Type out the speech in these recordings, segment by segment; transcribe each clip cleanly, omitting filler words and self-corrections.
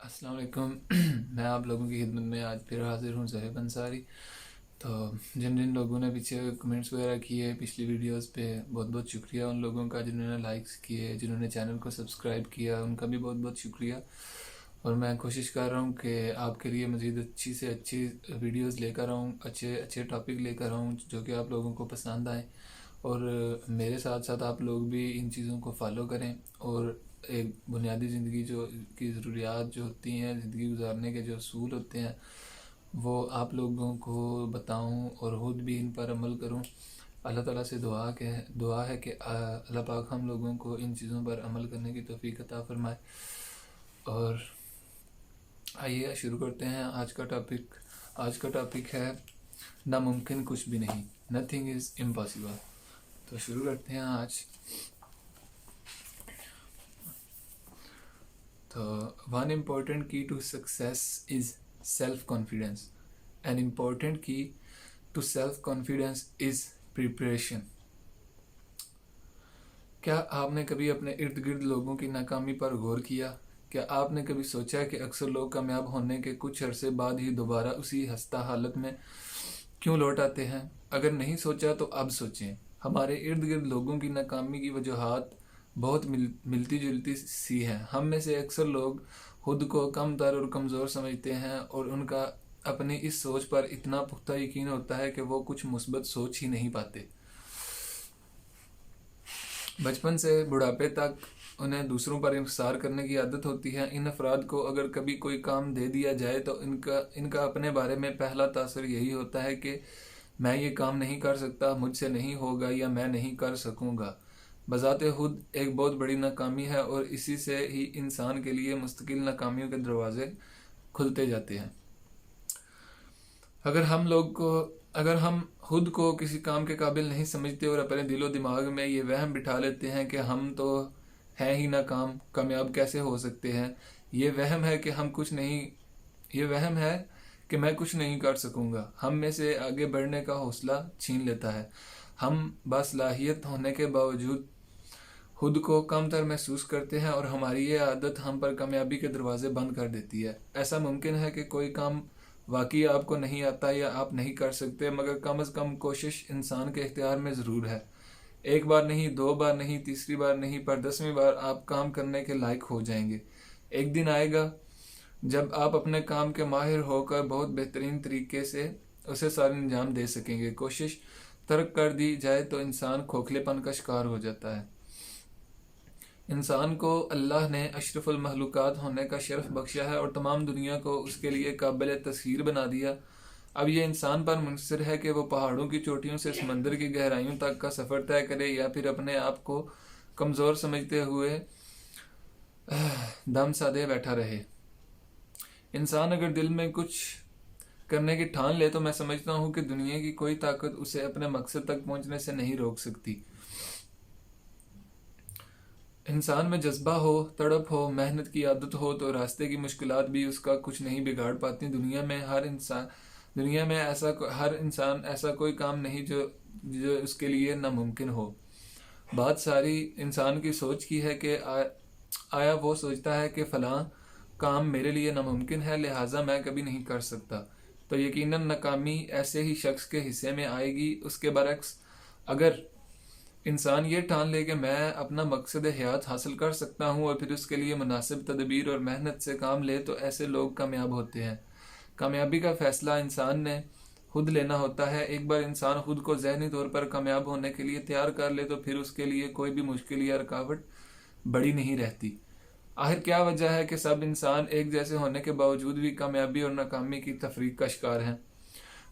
السلام علیکم۔ میں آپ لوگوں کی خدمت میں آج پھر حاضر ہوں، زہیب انصاری۔ تو جن لوگوں نے پیچھے کمنٹس وغیرہ کیے پچھلی ویڈیوز پہ، بہت بہت شکریہ ان لوگوں کا جنہوں نے لائکس کیے، جنہوں نے چینل کو سبسکرائب کیا، ان کا بھی بہت بہت شکریہ۔ اور میں کوشش کر رہا ہوں کہ آپ کے لیے مزید اچھی سے اچھی ویڈیوز لے کر آؤں، اچھے ٹاپک لے کر آؤں جو کہ آپ لوگوں کو پسند آئیں، اور میرے ساتھ ساتھ آپ لوگ بھی ان چیزوں کو فالو کریں، اور ایک بنیادی زندگی جو کی ضروریات جو ہوتی ہیں، زندگی گزارنے کے جو اصول ہوتے ہیں، وہ آپ لوگوں کو بتاؤں اور خود بھی ان پر عمل کروں۔ اللہ تعالیٰ سے دعا ہے کہ اللہ پاک ہم لوگوں کو ان چیزوں پر عمل کرنے کی توفیق عطا فرمائے۔ اور آئیے شروع کرتے ہیں آج کا ٹاپک ہے ناممکن کچھ بھی نہیں، نتھنگ از امپاسبل۔ تو شروع کرتے ہیں آج۔ تو one important key to success is self confidence, and important key to self confidence is preparation. کیا آپ نے کبھی اپنے ارد گرد لوگوں کی ناکامی پر غور کیا؟ کیا آپ نے کبھی سوچا کہ اکثر لوگ کامیاب ہونے کے کچھ عرصے بعد ہی دوبارہ اسی خستہ حالت میں کیوں لوٹ آتے ہیں؟ اگر نہیں سوچا تو اب سوچیں۔ ہمارے ارد گرد لوگوں کی ناکامی کی وجوہات بہت ملتی جلتی سی ہیں۔ ہم میں سے اکثر لوگ خود کو کم تر اور کمزور سمجھتے ہیں، اور ان کا اپنی اس سوچ پر اتنا پختہ یقین ہوتا ہے کہ وہ کچھ مثبت سوچ ہی نہیں پاتے۔ بچپن سے بڑھاپے تک انہیں دوسروں پر انحصار کرنے کی عادت ہوتی ہے۔ ان افراد کو اگر کبھی کوئی کام دے دیا جائے تو ان کا اپنے بارے میں پہلا تاثر یہی ہوتا ہے کہ میں یہ کام نہیں کر سکتا، مجھ سے نہیں ہوگا، یا میں نہیں کر سکوں گا۔ بذات خود ایک بہت بڑی ناکامی ہے، اور اسی سے ہی انسان کے لیے مستقل ناکامیوں کے دروازے کھلتے جاتے ہیں۔ اگر ہم خود کو کسی کام کے قابل نہیں سمجھتے اور اپنے دل و دماغ میں یہ وہم بٹھا لیتے ہیں کہ ہم تو ہیں ہی ناکام، کامیاب کیسے ہو سکتے ہیں، یہ وہم ہے کہ میں کچھ نہیں کر سکوں گا، ہم میں سے آگے بڑھنے کا حوصلہ چھین لیتا ہے۔ ہم باصلاحیت ہونے کے باوجود خود کو کم تر محسوس کرتے ہیں، اور ہماری یہ عادت ہم پر کامیابی کے دروازے بند کر دیتی ہے۔ ایسا ممکن ہے کہ کوئی کام واقعی آپ کو نہیں آتا یا آپ نہیں کر سکتے، مگر کم از کم کوشش انسان کے اختیار میں ضرور ہے۔ ایک بار نہیں، دو بار نہیں، تیسری بار نہیں، پر 10ویں بار آپ کام کرنے کے لائق ہو جائیں گے۔ ایک دن آئے گا جب آپ اپنے کام کے ماہر ہو کر بہت بہترین طریقے سے اسے سارے انجام دے سکیں گے۔ کوشش ترک کر دی جائے تو انسان کھوکھلے پن کا شکار ہو جاتا ہے۔ انسان کو اللہ نے اشرف المخلوقات ہونے کا شرف بخشا ہے، اور تمام دنیا کو اس کے لیے قابل تسخیر بنا دیا۔ اب یہ انسان پر منحصر ہے کہ وہ پہاڑوں کی چوٹیوں سے سمندر کی گہرائیوں تک کا سفر طے کرے، یا پھر اپنے آپ کو کمزور سمجھتے ہوئے دم سادے بیٹھا رہے۔ انسان اگر دل میں کچھ کرنے کی ٹھان لے تو میں سمجھتا ہوں کہ دنیا کی کوئی طاقت اسے اپنے مقصد تک پہنچنے سے نہیں روک سکتی۔ انسان میں جذبہ ہو، تڑپ ہو، محنت کی عادت ہو تو راستے کی مشکلات بھی اس کا کچھ نہیں بگاڑ پاتی۔ دنیا میں ہر انسان ایسا کوئی کام نہیں جو اس کے لیے ناممکن ہو۔ بات ساری انسان کی سوچ کی ہے کہ آیا وہ سوچتا ہے کہ فلاں کام میرے لیے ناممکن ہے، لہٰذا میں کبھی نہیں کر سکتا، تو یقیناً ناکامی ایسے ہی شخص کے حصے میں آئے گی۔ اس کے برعکس اگر انسان یہ ٹھان لے کہ میں اپنا مقصد حیات حاصل کر سکتا ہوں، اور پھر اس کے لیے مناسب تدبیر اور محنت سے کام لے، تو ایسے لوگ کامیاب ہوتے ہیں۔ کامیابی کا فیصلہ انسان نے خود لینا ہوتا ہے۔ ایک بار انسان خود کو ذہنی طور پر کامیاب ہونے کے لیے تیار کر لے تو پھر اس کے لیے کوئی بھی مشکل یا رکاوٹ بڑی نہیں رہتی۔ آخر کیا وجہ ہے کہ سب انسان ایک جیسے ہونے کے باوجود بھی کامیابی اور ناکامی کی تفریق کا شکار ہیں؟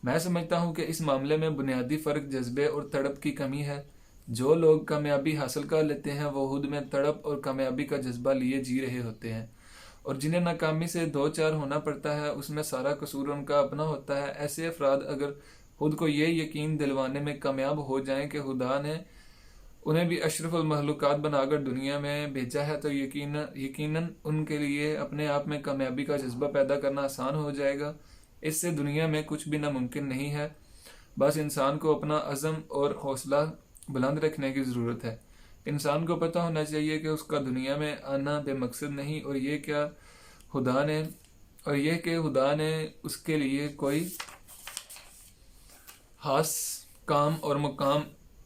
میں سمجھتا ہوں کہ اس معاملے میں بنیادی فرق جذبے اور تڑپ کی کمی ہے۔ جو لوگ کامیابی حاصل کر لیتے ہیں وہ خود میں تڑپ اور کامیابی کا جذبہ لیے جی رہے ہوتے ہیں، اور جنہیں ناکامی سے دو چار ہونا پڑتا ہے اس میں سارا قصور ان کا اپنا ہوتا ہے۔ ایسے افراد اگر خود کو یہ یقین دلوانے میں کامیاب ہو جائیں کہ خدا نے انہیں بھی اشرف المخلوقات بنا کر دنیا میں بھیجا ہے، تو یقیناً ان کے لیے اپنے آپ میں کامیابی کا جذبہ پیدا کرنا آسان ہو جائے گا۔ اس سے دنیا میں کچھ بھی ناممکن نہیں ہے، بس انسان کو اپنا عزم اور حوصلہ بلند رکھنے کی ضرورت ہے۔ انسان کو پتہ ہونا چاہیے کہ اس کا دنیا میں آنا بے مقصد نہیں، اور یہ کیا خدا نے اور یہ کہ خدا نے اس کے لیے کوئی خاص کام اور مقام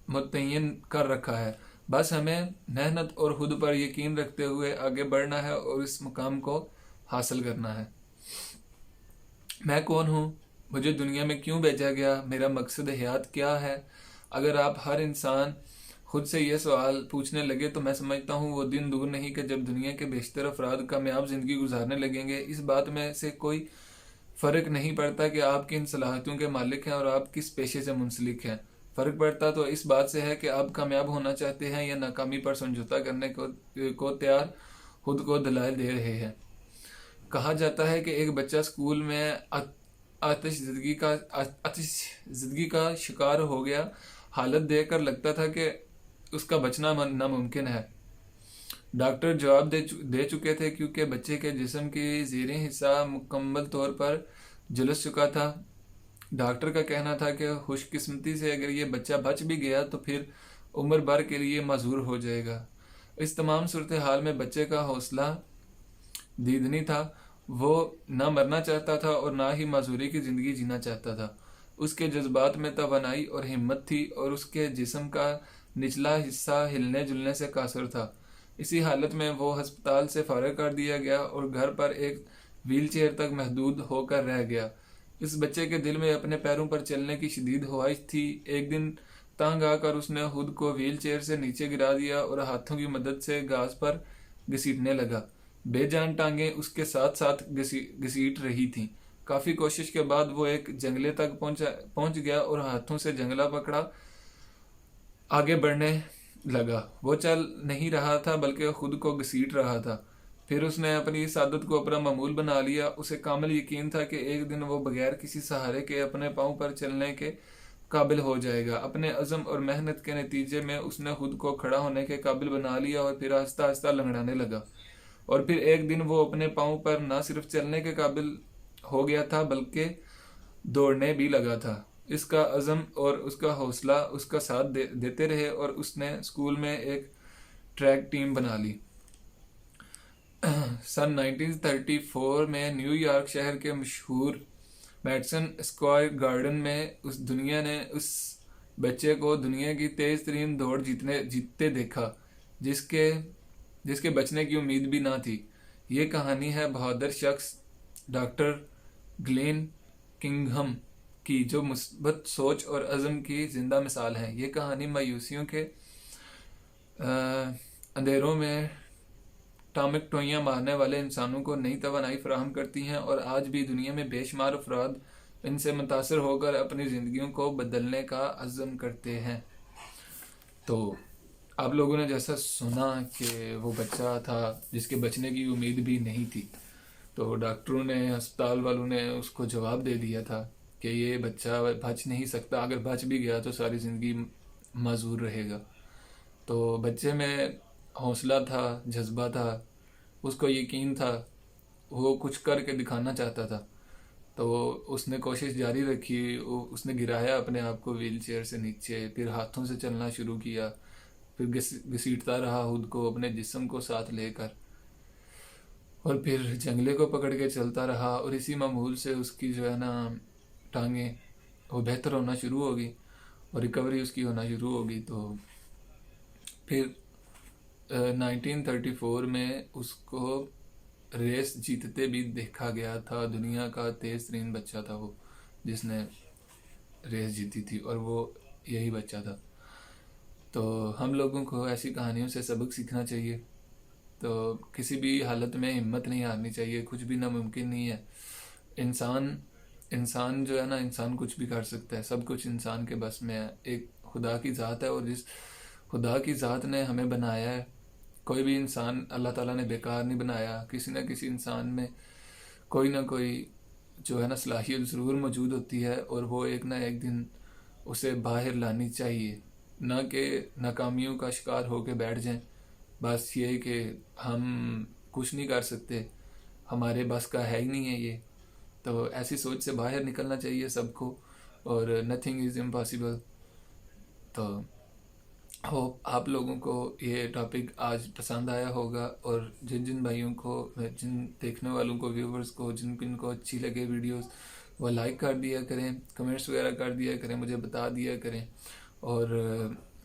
متعین کر رکھا ہے. بس ہمیں محنت اور خود پر یقین رکھتے ہوئے آگے بڑھنا ہے اور اس مقام کو حاصل کرنا ہے. میں کون ہوں؟ مجھے دنیا میں کیوں بھیجا گیا؟ میرا مقصد حیات کیا ہے؟ اگر آپ ہر انسان خود سے یہ سوال پوچھنے لگے تو میں سمجھتا ہوں وہ دن دور نہیں کہ جب دنیا کے بیشتر افراد کامیاب زندگی گزارنے لگیں گے. اس بات میں سے کوئی فرق نہیں پڑتا کہ آپ کن صلاحیتوں کے مالک ہیں اور آپ کس پیشے سے منسلک ہیں. فرق پڑتا تو اس بات سے ہے کہ آپ کامیاب ہونا چاہتے ہیں یا ناکامی پر سمجھوتا کرنے کو تیار خود کو دلائل دے رہے ہیں. کہا جاتا ہے کہ ایک بچہ اسکول میں آتش زدگی کا شکار ہو گیا. حالت دیکھ کر لگتا تھا کہ اس کا بچنا ناممکن ہے. ڈاکٹر جواب دے چکے تھے کیونکہ بچے کے جسم کی زیریں حصہ مکمل طور پر جلس چکا تھا. ڈاکٹر کا کہنا تھا کہ خوش قسمتی سے اگر یہ بچہ بچ بھی گیا تو پھر عمر بھر کے لیے معذور ہو جائے گا. اس تمام صورتحال میں بچے کا حوصلہ دیدنی تھا. وہ نہ مرنا چاہتا تھا اور نہ ہی معذوری کی زندگی جینا چاہتا تھا. اس کے جذبات میں توانائی اور ہمت تھی اور اس کے جسم کا نچلا حصہ ہلنے جلنے سے قاصر تھا. اسی حالت میں وہ ہسپتال سے فارغ کر دیا گیا اور گھر پر ایک ویل چیئر تک محدود ہو کر رہ گیا. اس بچے کے دل میں اپنے پیروں پر چلنے کی شدید خواہش تھی. ایک دن تنگ آ کر اس نے خود کو ویل چیئر سے نیچے گرا دیا اور ہاتھوں کی مدد سے گھاس پر گھسیٹنے لگا. بے جان ٹانگیں اس کے ساتھ ساتھ گھسیٹ رہی تھیں. کافی کوشش کے بعد وہ ایک جنگلے تک پہنچ گیا اور ہاتھوں سے جنگلہ پکڑا آگے بڑھنے لگا. وہ چل نہیں رہا تھا بلکہ خود کو گھسیٹ رہا تھا. پھر اس نے اپنی اس عادت کو اپنا معمول بنا لیا. اسے کامل یقین تھا کہ ایک دن وہ بغیر کسی سہارے کے اپنے پاؤں پر چلنے کے قابل ہو جائے گا. اپنے عزم اور محنت کے نتیجے میں اس نے خود کو کھڑا ہونے کے قابل بنا لیا اور پھر آہستہ آہستہ لنگڑانے لگا. اور پھر ایک دن وہ اپنے پاؤں پر نہ صرف چلنے کے قابل ہو گیا تھا بلکہ دوڑنے بھی لگا تھا. اس کا عزم اور اس کا حوصلہ اس کا ساتھ دیتے رہے اور اس نے اسکول میں ایک ٹریک ٹیم بنا لی. سن 1934 میں نیو یارک شہر کے مشہور میڈیسن اسکوائر گارڈن میں دنیا نے اس بچے کو دنیا کی تیز ترین دوڑ جیتتے دیکھا جس کے بچنے کی امید بھی نہ تھی. یہ کہانی ہے بہادر شخص ڈاکٹر گلین کنگھم کی جو مثبت سوچ اور عزم کی زندہ مثال ہے. یہ کہانی مایوسیوں کے اندھیروں میں ٹامک ٹوئیاں مارنے والے انسانوں کو نئی توانائی فراہم کرتی ہیں اور آج بھی دنیا میں بے شمار افراد ان سے متاثر ہو کر اپنی زندگیوں کو بدلنے کا عزم کرتے ہیں. تو آپ لوگوں نے جیسا سنا کہ وہ بچہ تھا جس کے بچنے کی امید بھی نہیں تھی. تو ڈاکٹروں نے ہسپتال والوں نے اس کو جواب دے دیا تھا کہ یہ بچہ بچ نہیں سکتا. اگر بچ بھی گیا تو ساری زندگی معذور رہے گا. تو بچے میں حوصلہ تھا، جذبہ تھا، اس کو یقین تھا، وہ کچھ کر کے دکھانا چاہتا تھا. تو اس نے کوشش جاری رکھی. اس نے گرایا اپنے آپ کو ویل چیئر سے نیچے، پھر ہاتھوں سے چلنا شروع کیا، پھر گھسیٹتا رہا خود کو اپنے جسم کو ساتھ لے کر، اور پھر جنگلے کو پکڑ کے چلتا رہا. اور اسی معمول سے اس کی جو ہے نا ٹانگیں وہ بہتر ہونا شروع ہوگی اور ریکوری اس کی ہونا شروع ہوگی. تو پھر 1934 میں اس کو ریس جیتتے بھی دیکھا گیا تھا. دنیا کا تیز ترین بچہ تھا وہ جس نے ریس جیتی تھی، اور وہ یہی بچہ تھا. تو ہم لوگوں کو ایسی کہانیوں سے سبق سیکھنا چاہیے. تو کسی بھی حالت میں ہمت نہیں ہارنی چاہیے. کچھ بھی ناممکن نہیں ہے. انسان جو ہے نا، انسان کچھ بھی کر سکتا ہے. سب کچھ انسان کے بس میں ہے. ایک خدا کی ذات ہے اور جس خدا کی ذات نے ہمیں بنایا ہے، کوئی بھی انسان اللہ تعالیٰ نے بیکار نہیں بنایا. کسی نہ کسی انسان میں کوئی نہ کوئی جو ہے نا صلاحیت ضرور موجود ہوتی ہے اور وہ ایک نہ ایک دن اسے باہر لانی چاہیے. نہ کہ ناکامیوں کا شکار ہو کے بیٹھ جائیں. بس یہ کہ ہم کچھ نہیں کر سکتے، ہمارے بس کا ہے ہی نہیں ہے یہ. تو ایسی سوچ سے باہر نکلنا چاہیے سب کو، اور نتھنگ از امپاسبل. تو ہوپ آپ لوگوں کو یہ ٹاپک آج پسند آیا ہوگا، اور جن جن بھائیوں کو، جن دیکھنے والوں کو، ویورز کو، جن جن کو اچھی لگے ویڈیوز، وہ لائک کر دیا کریں، کمنٹس وغیرہ کر دیا کریں، مجھے بتا دیا کریں، اور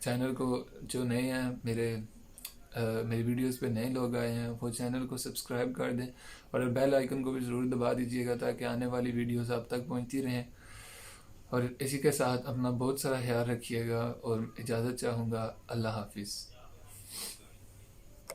چینل کو جو نئے ہیں میری ویڈیوز پہ نئے لوگ آئے ہیں وہ چینل کو سبسکرائب کر دیں، اور بیل آئیکن کو بھی ضرور دبا دیجیے گا تاکہ آنے والی ویڈیوز آپ تک پہنچتی رہیں۔ اور اسی کے ساتھ اپنا بہت سارا خیال رکھیے گا، اور اجازت چاہوں گا۔ اللہ حافظ۔